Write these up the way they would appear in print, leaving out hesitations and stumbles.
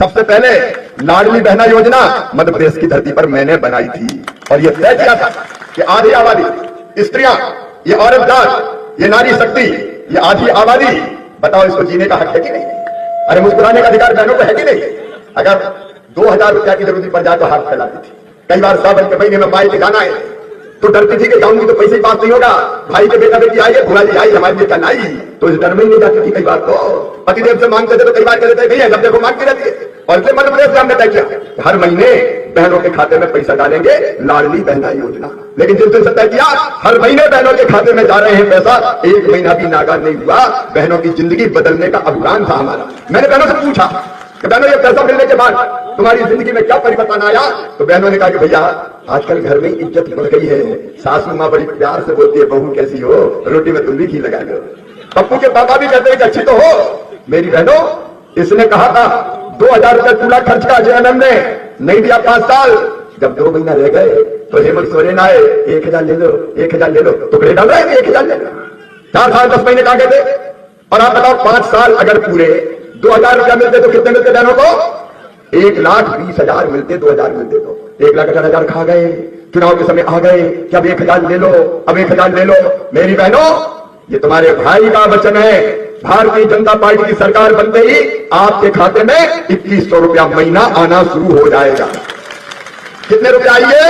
सबसे पहले लाडली बहना योजना मध्य प्रदेश की धरती पर मैंने बनाई थी और यह तय किया था कि आधी आबादी स्त्रियां, ये औरत जात, ये नारी शक्ति, ये आधी आबादी, बताओ इसको जीने का हक है कि नहीं? अरे मुस्कुराने का अधिकार बहनों को है कि नहीं? अगर 2000 रुपया की जरूरत पड़ जाए तो हाथ फैलाती थी। कई बार सावन के महीने में माई के जाना है तो डरती थी कि जाऊंगी तो पैसे ही पास नहीं होगा, भाई के बेटा बेटी आएंगे, बुआ जी आई हमारे लिए कल आई, तो इस डर में ही नहीं जाती थी। कई बार तो पतिदेव से मांगते थे तो कई बार कहते थे भैया जब देखो मांगती रहती है। और इसलिए मध्य प्रदेश में हमने तय किया हर महीने बहनों के खाते में पैसा डालेंगे, लाडली बहना योजना। लेकिन जिस दिन से तय किया हर महीने बहनों के खाते में जा रहे हैं पैसा, एक महीना भी नागा नहीं हुआ, बहनों की जिंदगी बदलने का अभियान था हमारा। मैंने बहनों से पूछा कि बहनों ये पैसा मिलने के बाद तुम्हारी जिंदगी में क्या परिवर्तन आया? तो बहनों ने कहा कि भैया आजकल घर में इज्जत बढ़ गई है, सासू माँ बड़ी प्यार से बोलती है बहू कैसी हो, रोटी में तुम भी घी लगा लो। पप्पू के पापा भी कहते हैं कि अच्छी तो हो। मेरी बहनों, इसने कहा था 2000 रुपया चूल्हा खर्च का जेएमएम ने नहीं दिया 5 साल। जब 2 महीना रह गए तो हेमंत सोरेन आए, 1000 ले लो, 1000 ले लो, टुकड़े डाल रहे हैं 1000 ले लो। 4 साल 10 महीने कहा गए थे। और आप बताओ 5 साल अगर पूरे 2000 रुपया मिलते तो कितने मिलते बहनों को? 1,20,000 मिलते, 2000 मिलते तो 1,18,000 खा गए। चुनाव के समय आ गए कि अब 1000 ले लो, अब 1000 ले लो। मेरी बहनों, ये तुम्हारे भाई का वचन है, भारतीय जनता पार्टी की सरकार बनते ही आपके खाते में 2100 रुपया महीना आना शुरू हो जाएगा। कितने रुपए आएंगे?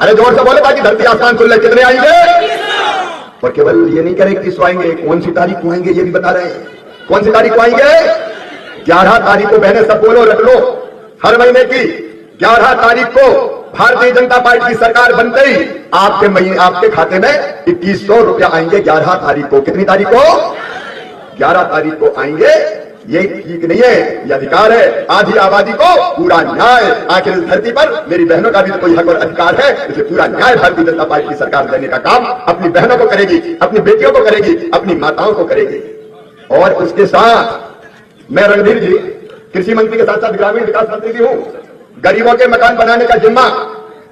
अरे जोर से बोले ताकि धरती आसमान सुन ले। कितने आएंगे? और केवल ये नहीं करें किस आएंगे, कौन सी तारीख को आएंगे ये भी बता रहे हैं। कौन सी तारीख को आएंगे? 11 तारीख को। बहने सब बोलो, रख लो, हर महीने की 11 तारीख को भारतीय जनता पार्टी की सरकार बनते ही आपके खाते में 2100 रुपया आएंगे 11 तारीख को। कितनी तारीख को? 11 तारीख को आएंगे। ये ठीक नहीं है, ये अधिकार है आधी आबादी को पूरा न्याय। आखिर इस धरती पर मेरी बहनों का भी तो कोई हक और अधिकार है, इसे पूरा न्याय भारतीय जनता पार्टी की सरकार देने का काम अपनी बहनों को करेगी, अपनी बेटियों को करेगी, अपनी माताओं को करेगी। और उसके साथ मैं रणधीर जी कृषि मंत्री के साथ साथ ग्रामीण विकास मंत्री भी हूं। गरीबों के मकान बनाने का जिम्मा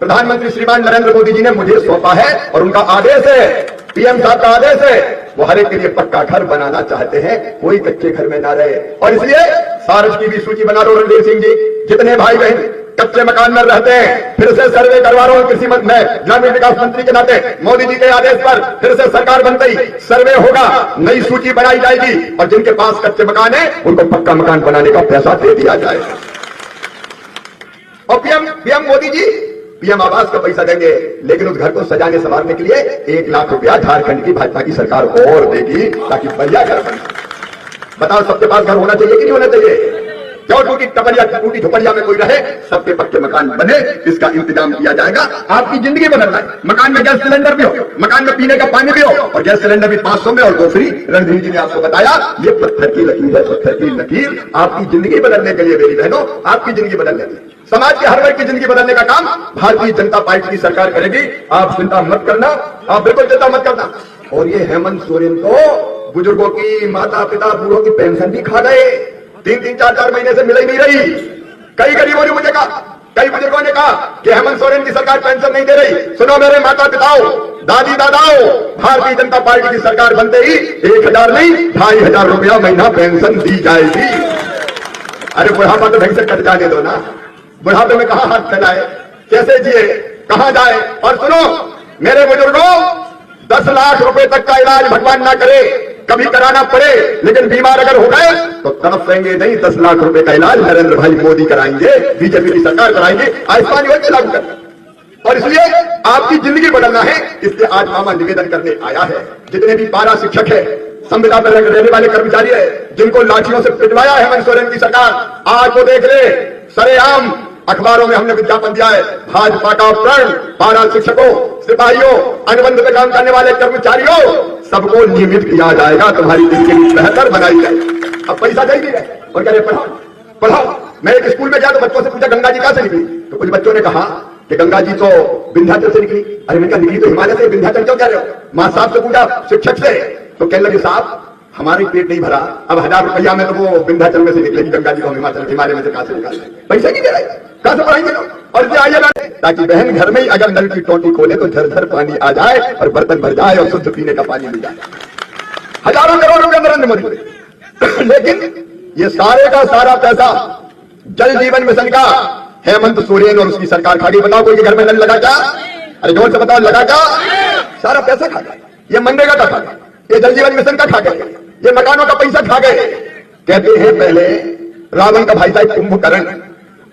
प्रधानमंत्री श्रीमान नरेंद्र मोदी जी ने मुझे सौंपा है और उनका आदेश है, पीएम साहब का आदेश है, वो हर एक के लिए पक्का घर बनाना चाहते हैं, कोई कच्चे घर में ना रहे। और इसलिए सारस की भी सूची बना लो रणधीर सिंह जी, जितने भाई बहन कच्चे मकान में रहते हैं फिर से सर्वे करवा रहा हूं। कृषि मंत्री ग्रामीण विकास मंत्री के नाते मोदी जी के आदेश पर फिर से सरकार बनते ही सर्वे होगा, नई सूची बनाई जाएगी और जिनके पास कच्चे मकान है उनको पक्का मकान बनाने का पैसा दे दिया जाएगा। और पीएम मोदी जी पीएम आवास का पैसा देंगे, लेकिन उस घर को सजाने संवारने के लिए 1 लाख रुपया झारखंड की भाजपा की सरकार और देगी ताकि बढ़िया घर बने। बताओ सबके पास घर होना चाहिए कि नहीं होना चाहिए? क्यों टूटी टपरिया टूटी झुपड़िया में कोई रहे, सबके पक्के मकान बने, इसका इंतजाम किया जाएगा। आपकी जिंदगी बदलना है, मकान में गैस सिलेंडर भी हो, मकान में पीने का पानी भी हो और गैस सिलेंडर भी 500 में और वो फ्री। रणधीर जी ने आपको बताया ये पत्थर की लकीर है, पत्थर की लकीर आपकी जिंदगी बदलने के लिए। मेरी बहनों, आपकी जिंदगी बदलने की, समाज के हर वर्ग की जिंदगी बदलने का काम भारतीय जनता पार्टी की सरकार करेगी। आप चिंता मत करना, आप बिल्कुल चिंता मत करना। और ये हेमंत सोरेन तो बुजुर्गों की, माता पिता बूढ़ों की पेंशन भी खा गए, 3-3, 4-4 महीने से मिल ही नहीं रही। कई गरीबों ने मुझे कहा, कई बुजुर्गों ने कहा कि हेमंत सोरेन की सरकार पेंशन नहीं दे रही। सुनो मेरे माता पिताओं, दादी दादाओं, भारतीय जनता पार्टी की सरकार बनते ही 1000 नहीं 2500 रुपया महीना पेंशन दी जाएगी। अरे बुढ़ापा तो ढंग से कट जाने दो ना, बुढ़ापे में कहां हाथ फैलाए, कैसे जिए, कहां जाए। और सुनो मेरे बुजुर्गों, 10 लाख रुपए तक का इलाज भगवान ना करे, कभी कराना पड़े, लेकिन बीमार अगर हो गए तो तरफेंगे नहीं। 10 लाख रुपए का इलाज नरेंद्र भाई मोदी कराएंगे, बीजेपी की सरकार कराएंगे, आयुष्मान योजना लागू कर। और इसलिए आपकी जिंदगी बदलना है, इसलिए आज मामा निवेदन करने आया है। जितने भी पारा शिक्षक है, संविदा पर रहने वाले कर्मचारी है, जिनको लाठियों से पिटवाया है हेमंत सोरेन की सरकार, आज वो देख ले सरेआम अखबारों में हमने विज्ञापन दिया है। भाजपा का प्रण पारा शिक्षकों, सिपाहियों, अनुबंध में काम करने वाले कर्मचारियों सबको नियमित किया जाएगा, तुम्हारी जिंदगी बेहतर बनाई जाएगी। अब पैसा दे भी रहे और कह रहे पढ़ाओ पढ़ाओ। मैं एक स्कूल में गया तो बच्चों से पूछा गंगा जी कहां से निकली, तो कुछ बच्चों ने कहा कि गंगा जी तो विंध्याचल से निकली। अरे मैंने कहा निकली तो हिमालय से, विंध्याचल क्यों कह रहे हो? मां साहब से पूछा, शिक्षक से, तो कहने लगे साहब हमारे पेट नहीं भरा, अब 1000 रुपया में तो वो विंध्याचल में से निकलेगी गंगा जी को हिमालय में से कहां से निकाले? पैसे नहीं दे रहे, कहां से पढ़ाएंगे लोग? और आइएगा ताकि बहन घर में ही अगर नल की टोटी खोले तो झरझर पानी आ जाए और बर्तन भर जाए और शुद्ध पीने का पानी मिल जाए। हजारों करोड़ रुपए नरेंद्र मोदी। लेकिन ये सारे का सारा पैसा जल जीवन मिशन का हेमंत सोरेन और उसकी सरकार खा गई। बताओ कोई के घर में नल लगा क्या? अरे जोर से बताओ, लगा क्या? सारा पैसा खा गए। ये मनरेगा का खा गए, ये जल जीवन मिशन का खा गए, ये मकानों का पैसा खा गए। कहते हैं पहले रावण का भाई था कुंभकर्ण।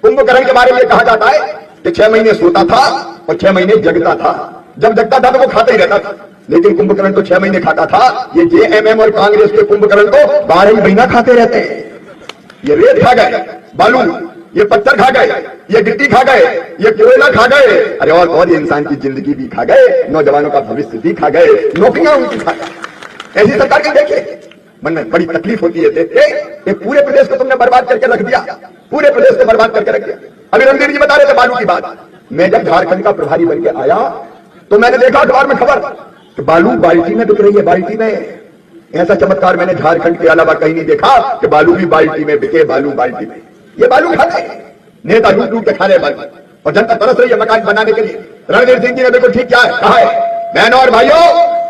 कुंभकर्ण के बारे में कहा जाता है कि 6 महीने सोता था और 6 महीने जगता था। जब जगता था तो वो खाता ही रहता था, लेकिन कुंभकर्ण तो 6 महीने खाता था। ये जेएमएम और कांग्रेस के कुंभकर्ण तो 12 महीना खाते रहते हैं। ये रेत खा गए, बालू, ये पत्थर खा गए, ये गिट्टी खा गए, ये कोयला खा गए। अरे और ये इंसान की जिंदगी भी खा गए, नौजवानों का भविष्य भी खा गए, नौकरियां उनकी खा गए। ऐसी सरकार के देखिए, मन में बड़ी तकलीफ होती है देख के। ये पूरे प्रदेश को तुमने बर्बाद करके रख दिया, पूरे प्रदेश को बर्बाद करके रख दिया। अभी रणधीर जी बता रहे थे बालू की बात। मैं जब झारखंड का प्रभारी बन के आया तो मैंने देखा अखबार में खबर कि बालू बाल्टी में बिक रही है, बाल्टी में। ऐसा चमत्कार मैंने झारखंड के अलावा कहीं नहीं देखा कि बालू भी बाल्टी में बिके, बालू बाल्टी में। ये बालू खाते हैं, नेता लूट लूट के खा रहे बालू, और जनता तरस रही है मकान बनाने के लिए। रणधीर सिंह जी ने बिल्कुल ठीक क्या है कहा है, बहनों और भाइयों,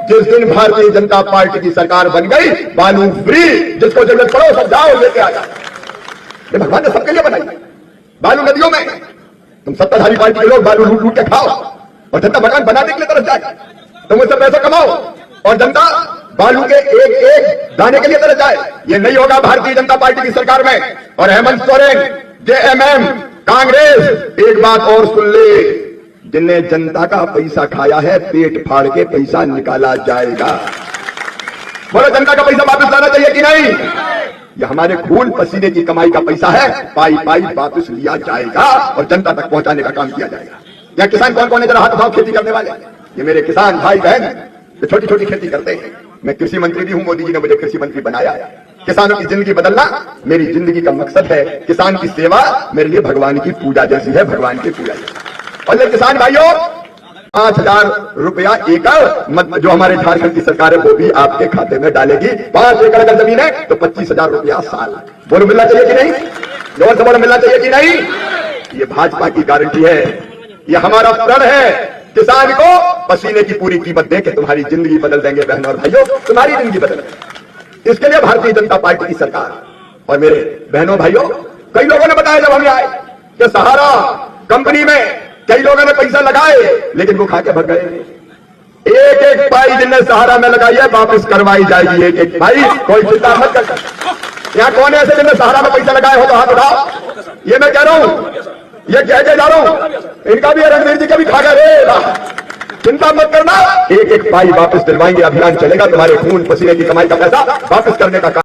जिस दिन भारतीय जनता पार्टी की सरकार बन गई, बालू फ्री, जिसको जरूरत पड़ो सब जाओ लेके आ जाओ। ये भगवान ने सबके लिए बनाई बालू नदियों में। तुम सत्ताधारी पार्टी के लोग बालू लूट लूट के खाओ और जनता मकान बनाने के लिए तरस जाए। तुम उससे पैसा कमाओ और जनता बालू के एक एक दाने के लिए तरस जाए। ये नहीं होगा भारतीय जनता पार्टी की सरकार में। और हेमंत सोरेन, जेएमएम, कांग्रेस, एक बात और सुन ले, जिनने जनता का पैसा खाया है, पेट फाड़ के पैसा निकाला जाएगा। बोलो, जनता का पैसा वापस लाना चाहिए कि नहीं? यह हमारे खून पसीने की कमाई का पैसा है, पाई पाई वापस लिया जाएगा और जनता तक पहुंचाने का काम किया जाएगा। यहाँ किसान कौन कौन है, जरा हाथ उठाओ, खेती करने वाले। ये मेरे किसान भाई बहन जो छोटी छोटी खेती करते हैं। मैं कृषि मंत्री भी हूं, मोदी जी ने मुझे कृषि मंत्री बनाया। किसानों की जिंदगी बदलना मेरी जिंदगी का मकसद है। किसान की सेवा मेरे लिए भगवान की पूजा जैसी है, भगवान की पूजा जैसी। और ये किसान भाइयों, 5,000 रुपया एकड़ जो हमारे झारखंड की सरकार है वो भी आपके खाते में डालेगी। 5 एकड़ अगर जमीन है तो 25,000 रुपया साल। बोलो, मिलना चाहिए कि नहीं? जोर से बोलो, मिलना चाहिए कि नहीं? ये भाजपा की गारंटी है, ये हमारा प्रण है। किसान को पसीने की पूरी कीमत दे के तुम्हारी जिंदगी बदल देंगे बहनों और भाइयों, तुम्हारी जिंदगी बदल देंगे। इसके लिए भारतीय जनता पार्टी की सरकार और मेरे बहनों भाइयों, कई लोगों ने बताया जब हम आए कि सहारा कंपनी में कई लोगों ने पैसा लगाए लेकिन वो खा के भग गए। एक एक पाई जिनने सहारा में लगाई है वापस करवाई जाएगी, एक एक पाई, कोई चिंता मत कर। यहाँ कौन है ऐसे जिनने सहारा में पैसा लगाए हो तो हाथ उठाओ। ये मैं कह रहा हूं, ये कह के जा रहा हूं, इनका भी रणधीर जी का भी खा गए। चिंता मत करना, एक एक पाई वापस दिलवाएंगे। अभियान चलेगा, तुम्हारे खून पसीने की कमाई का पैसा वापस करने का काम।